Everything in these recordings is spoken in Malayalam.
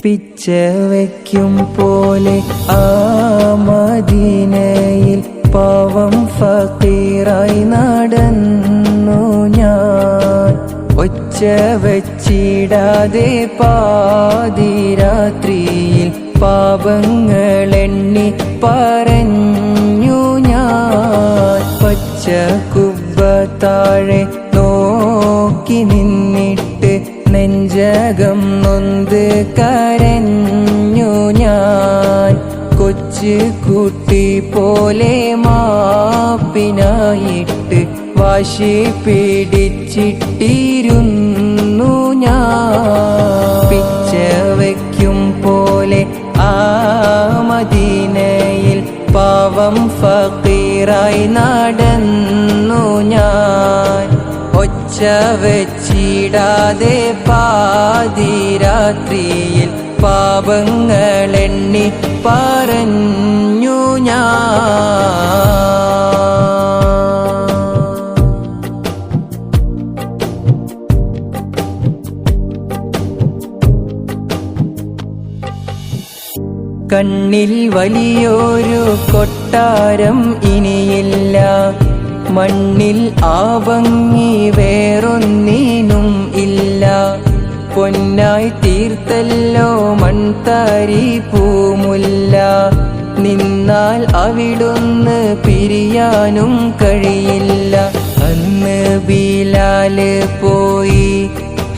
പിച്ച വയ്ക്കും പോലെ ആ മദീനയിൽ പാവം ഫക്കീറായി നടന്നു ഞാൻ. ഒച്ച വച്ചിടാതെ പാതിരാത്രിയിൽ പാപങ്ങളെണ്ണി പറഞ്ഞു ഞാൻ. പച്ച കുബ്ബ താഴെ നോക്കി നിന്നിട്ട് നെഞ്ചകം നൊന്ത് കരഞ്ഞു ഞാൻ. കൊച്ചു കുട്ടി പോലെ മാപ്പിനായിട്ട് വാശി പിടിച്ചിട്ടിരുന്നു ഞാൻ. പിച്ച വയ്ക്കും പോലെ ആ മദീനയിൽ പാവം ഫക്കീറായി നടന്നു ഞാൻ. ഒച്ച വച്ചിടാതെ പാതിരാത്രിയിൽ പാപങ്ങളെണ്ണി പറഞ്ഞു ഞാൻ. കണ്ണിൽ വലിയൊരു കൊട്ടാരം ഇനിയില്ല, മണ്ണിൽ ആ ഭംഗി വേറൊന്നിനും ഇല്ല. പൊന്നായി തീർത്തല്ലോ മൺതാരി പൂമുല്ല, നിന്നാൽ അവിടുന്ന് പിരിയാനും കഴിയില്ല. അന്ന് ബിലാല് പോയി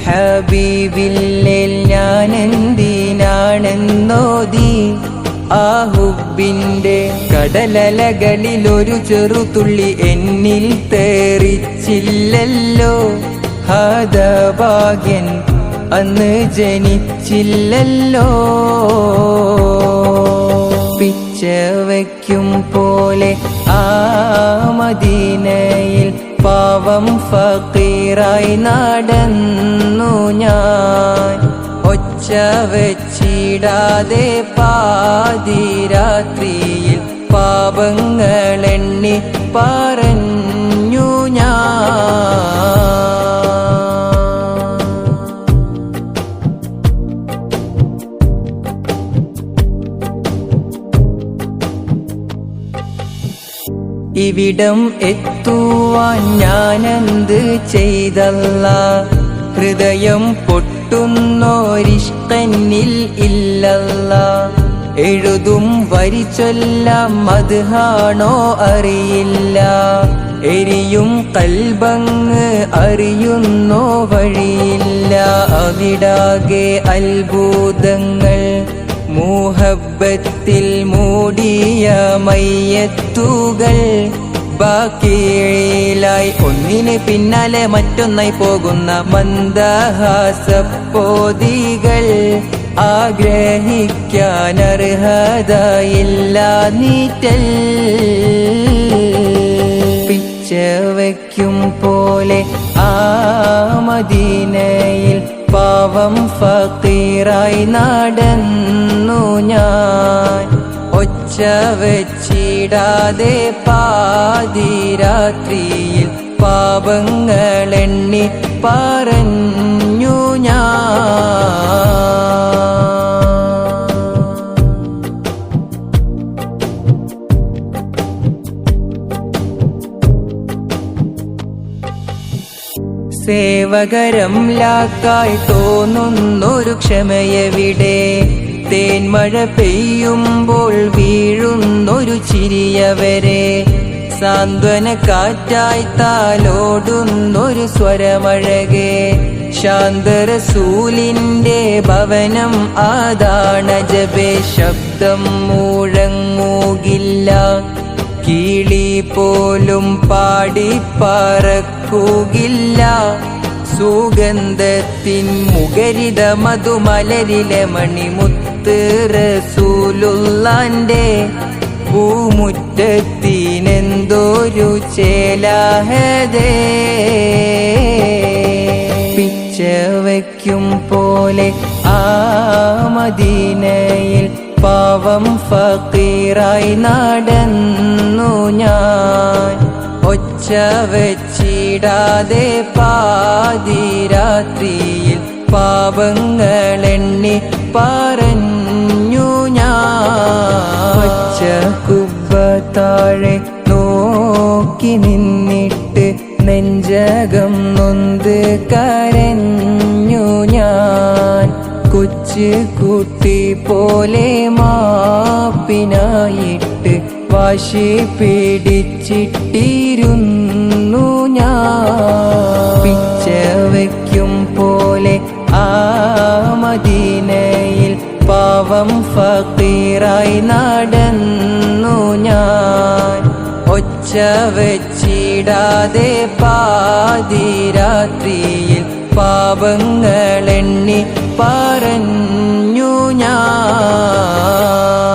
ഹബീബില്ലേൽ ഞാനെന്തിനാണെന്നോതി. ആ ഹുബിന്റെ കടലലകളിലൊരു ചെറുതുള്ളി എന്നിൽ തേറിച്ചില്ലല്ലോ. ഹതഭാഗ്യൻ അന്ന് ജനിച്ചില്ലല്ലോ. പിച്ച വയ്ക്കും പോലെ ആ മദീനയിൽ പാവം ഫക്കീറായി നടന്നു ഞാൻ. ഒച്ച വച്ചിടാതെ പാതിരാത്രിയിൽ പാപങ്ങളെണ്ണി പറഞ്ഞു ഞാൻ. ഇവിടം എത്തുവാൻ ഞാനെന്ത് ചെയ്തല്ലാ, ഹൃദയം പൊട്ടുന്നോരിഷ്കന്നിൽ ഇല്ലല്ലാ. എഴുതും വരിച്ചൊല്ലാം മദ്ഹാണോ അറിയില്ല, എരിയും കൽബങ്ങ് അറിയുന്നോ വഴിയില്ല. അവിടാകെ അത്ഭുതങ്ങൾ മുഹബ്ബത്തിൽ മൂടിയ മയ്യത്തുകൾ. ബാക്കിയിലായി ഒന്നിന് പിന്നാലെ മറ്റൊന്നായി പോകുന്ന മന്ദഹാസപ്പോതികൾ. ആഗ്രഹിക്കാൻ അർഹതയില്ല നീറ്റൽ. പിച്ച വയ്ക്കും പോലെ ആ മദീനയിൽ പാവം ഫക്കീറായി നടന്നു ഞാൻ. ഒച്ച വച്ചിടാതെ പാതിരാത്രിയിൽ പാപങ്ങളെണ്ണി പറഞ്ഞു ഞാൻ. സേവകരം ലാക്കായി തോന്നുന്നൊരു ക്ഷമയവിടെ, തേന്മഴ പെയ്യുമ്പോൾ വീഴുന്നൊരു ചിരിയവരെ. സാന്ത്വന കാറ്റായി താലോടുന്നൊരു സ്വരമഴകെ. ശാന്തറസൂലിന്റെ ഭവനം അതാണജബേ. ശബ്ദം മുഴങ്ങുകില്ല, കിളി പോലും പാടിപ്പറക്കുകില്ല. സുഗന്ധത്തിൻ മുഖരിത മധുമലരിലെ മണിമുത്ത് റസൂലുള്ളാന്റെ പൂമുറ്റത്തിനെന്തോരു ചേലാഹദേ. പിച്ച വയ്ക്കും പോലെ ആ മദീനയിൽ പാവം ഫക്കീറായി നടന്നു ഞാൻ. ഒച്ച വച്ചിടാതെ പാതിരാത്രിയിൽ പാപങ്ങളെണ്ണി പറഞ്ഞു ഞാൻ. പച്ചക്കുബ്ബ താഴെ നോക്കി നിന്നിട്ട് നെഞ്ചകം നൊന്ത് കരഞ്ഞു ഞാൻ. കൊച്ചു കുട്ടി പോലെ മാപ്പിനായിട്ട് വാശി പിടിച്ചിട്ടിരുന്നു ഞാൻ. പിച്ച വയ്ക്കും പോലെ ആ മദീനയിൽ പാവം ഫക്കീറായി നടന്നു ഞാൻ. ഒച്ച വെച്ചിടാതെ പാതിരാത്രിയിൽ പാപങ്ങളെണ്ണി പറഞ്ഞു ഞാൻ.